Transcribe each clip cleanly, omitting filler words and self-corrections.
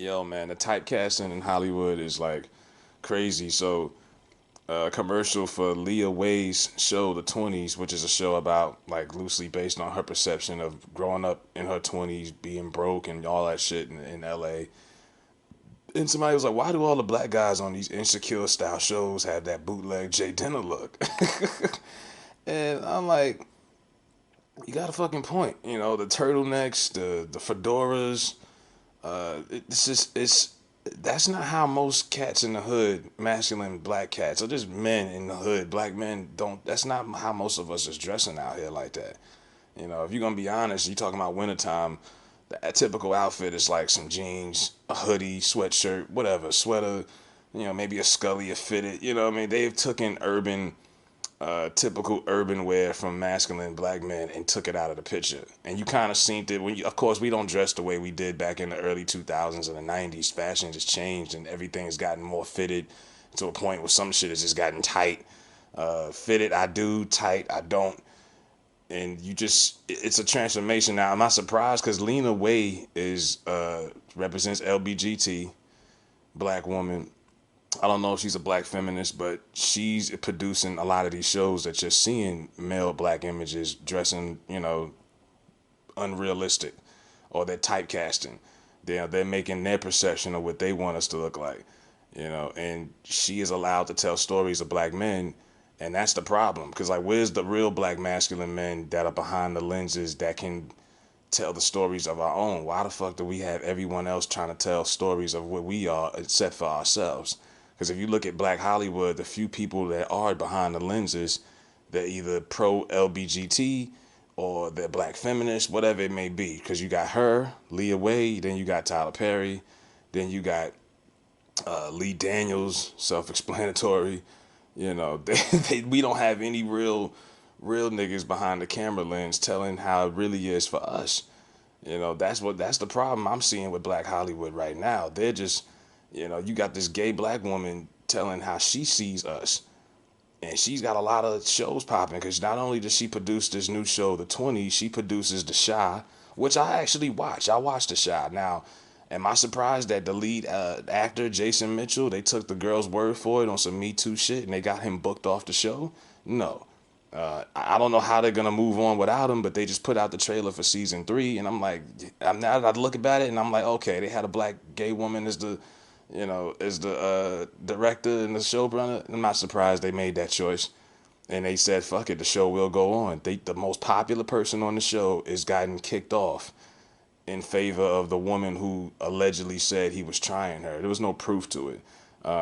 Yo, man, the typecasting in Hollywood is like crazy. So, a commercial for Leah Way's show, The 20s, which is a show about like loosely based on her perception of growing up in her 20s, being broke and all that shit in LA. And somebody was like, why do all the black guys on these insecure style shows have that bootleg Jay Dinner look? And I'm like, you got a fucking point. You know, the turtlenecks, the fedoras. It's just it's that's not how most cats in the hood, masculine black cats, or just men in the hood, black men don't. That's not how most of us is dressing out here like that. You know, if you're gonna be honest, you talking about wintertime. The typical outfit is like some jeans, a hoodie, sweatshirt, whatever, sweater. You know, maybe a Scully fitted. You know, what I mean, they've taken typical urban wear from masculine black men and took it out of the picture. And you kind of seen it when you, of course, we don't dress the way we did back in the early 2000s and the 90s. Fashion just changed and everything has gotten more fitted to a point where some shit has just gotten tight. Fitted, I do, tight, I don't. And you just, it's a transformation. Now, I'm not surprised because Lena Waithe is, represents LBGT, black woman. I don't know if she's a black feminist, but she's producing a lot of these shows that you're seeing male black images dressing, unrealistic, or they're typecasting. They're making their perception of what they want us to look like, and she is allowed to tell stories of black men, and that's the problem. Because like, where's the real black masculine men that are behind the lenses that can tell the stories of our own? Why the fuck do we have everyone else trying to tell stories of what we are except for ourselves? Because if you look at Black Hollywood, the few people that are behind the lenses, they're either pro LBGT or they're black feminists, whatever it may be. Because you got her, Leah Wade, then you got Tyler Perry, then you got Lee Daniels, self-explanatory. We don't have any real niggas behind the camera lens telling how it really is for us. That's the problem I'm seeing with Black Hollywood right now. They're just, you got this gay black woman telling how she sees us. And she's got a lot of shows popping because not only does she produce this new show, The 20s, she produces The Chi, which I actually watch. I watched The Chi. Now, am I surprised that the lead actor, Jason Mitchell, they took the girl's word for it on some Me Too shit and they got him booked off the show? No. I don't know how they're gonna move on without him, but they just put out the trailer for season 3, and I'm like, I'm now I look about it, and I'm like, okay, they had a black gay woman as the director and the showrunner. I'm not surprised they made that choice, and they said, fuck it, the show will go on. The most popular person on the show is gotten kicked off in favor of the woman who allegedly said he was trying her. There was no proof to it.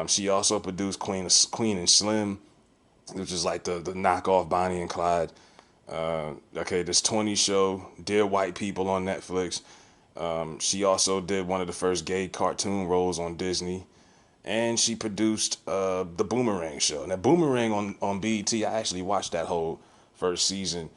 She also produced Queen and Slim, which is like the knockoff Bonnie and Clyde. Okay, this 20 show, Dear White People on Netflix. She also did one of the first gay cartoon roles on Disney. And she produced the Boomerang show. Now, Boomerang on BET, I actually watched that whole first season.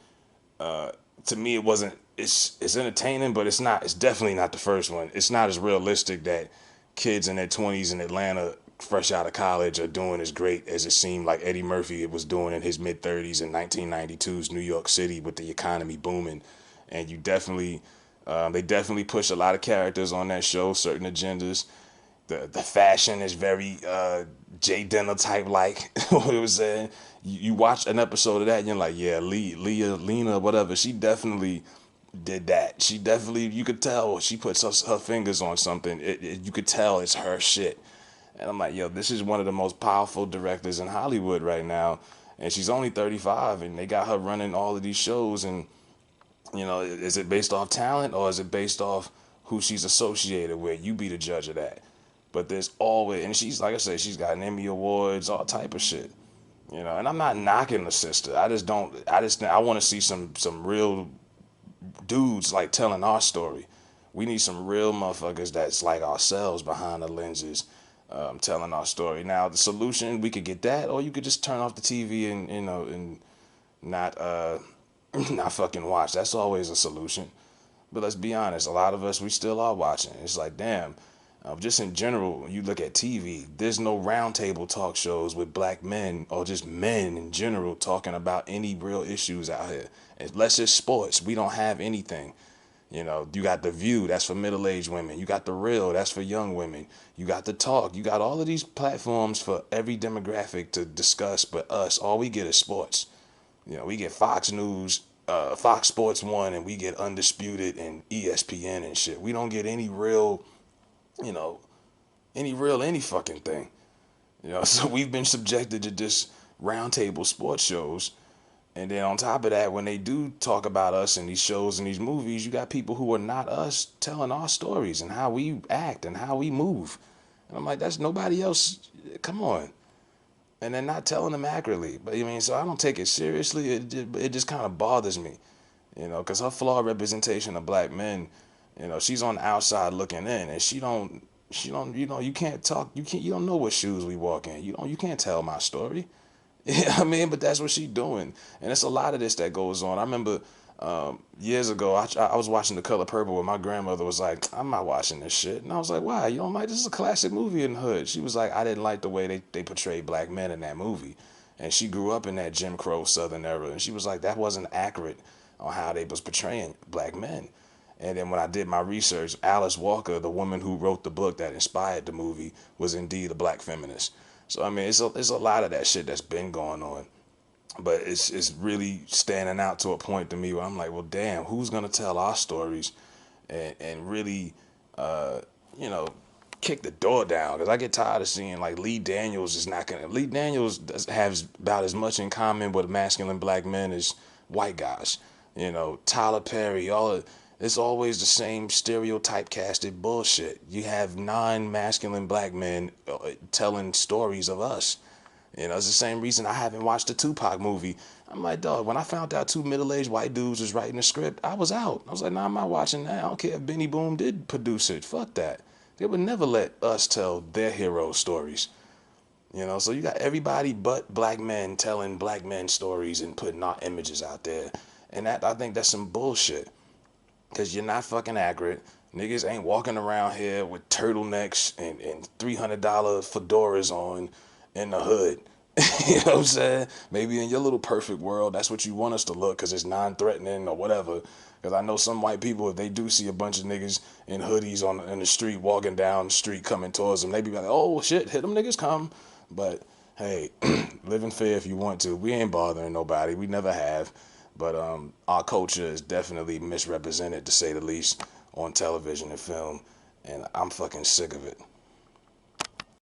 To me, it wasn't, it's entertaining, but it's not, it's definitely not the first one. It's not as realistic that kids in their 20s in Atlanta fresh out of college are doing as great as it seemed like Eddie Murphy was doing in his mid 30s in 1992's New York City with the economy booming. And they definitely push a lot of characters on that show, certain agendas. The fashion is very Jay Dinner type like. What it was saying. You watch an episode of that and you're like, yeah, Lena, whatever. She definitely did that. She definitely, you could tell she puts her fingers on something. You could tell it's her shit. And I'm like, yo, this is one of the most powerful directors in Hollywood right now. And she's only 35 and they got her running all of these shows. And, is it based off talent or is it based off who she's associated with? You be the judge of that. But there's always, and she's, like I said, she's got Emmy Awards, all type of shit. And I'm not knocking the sister. I want to see some real dudes like telling our story. We need some real motherfuckers that's like ourselves behind the lenses, telling our story. Now the solution, we could get that, or you could just turn off the TV and and not not fucking watch. That's always a solution. But let's be honest, a lot of us we still are watching. It's like damn. Just in general, you look at TV, there's no roundtable talk shows with black men or just men in general talking about any real issues out here. Unless it's sports, we don't have anything. You know, you got The View, that's for middle-aged women. You got The Real, that's for young women. You got The Talk. You got all of these platforms for every demographic to discuss, but us, all we get is sports. You know, we get Fox News, Fox Sports 1, and we get Undisputed and ESPN and shit. We don't get any real, you know, any fucking thing. You know, so we've been subjected to just roundtable sports shows. And then on top of that, when they do talk about us in these shows and these movies, you got people who are not us telling our stories and how we act and how we move. And I'm like, that's nobody else. Come on. And they're not telling them accurately. But I mean, so I don't take it seriously. It just kind of bothers me, you know, because her flawed representation of black men, you know, she's on the outside looking in, and you know, you can't talk, you don't know what shoes we walk in. You can't tell my story. Yeah, I mean, but that's what she doing, and it's a lot of this that goes on. I remember years ago, I was watching The Color Purple, and my grandmother was like, "I'm not watching this shit," and I was like, "Why? You don't like this? Is a classic movie in the hood." She was like, "I didn't like the way they portrayed black men in that movie," and she grew up in that Jim Crow Southern era, and she was like, "That wasn't accurate on how they was portraying black men." And then when I did my research, Alice Walker, the woman who wrote the book that inspired the movie, was indeed a black feminist. So I mean, it's a lot of that shit that's been going on, but it's really standing out to a point to me where I'm like, well, damn, who's gonna tell our stories and really, uh, you know, kick the door down? Because I get tired of seeing like Lee Daniels is not gonna. Lee Daniels has about as much in common with masculine black men as white guys. You know, Tyler Perry, all of it's always the same stereotype casted bullshit. You have non-masculine black men telling stories of us. You know, it's the same reason I haven't watched the Tupac movie. I'm like, dog, when I found out two middle-aged white dudes was writing the script, I was out. I was like, nah, I'm not watching that. I don't care if Benny Boom did produce it. Fuck that. They would never let us tell their hero stories. You know, so you got everybody but black men telling black men stories and putting our images out there. And that I think that's some bullshit. Cause you're not fucking accurate. Niggas ain't walking around here with turtlenecks and $300 fedoras on in the hood. You know what I'm saying? Maybe in your little perfect world, that's what you want us to look because it's non-threatening or whatever. Because I know some white people, if they do see a bunch of niggas in hoodies in the street walking down the street coming towards them, they be like, oh shit, hit them niggas come. But hey, live in fear if you want to. We ain't bothering nobody. We never have. But our culture is definitely misrepresented, to say the least, on television and film. And I'm fucking sick of it.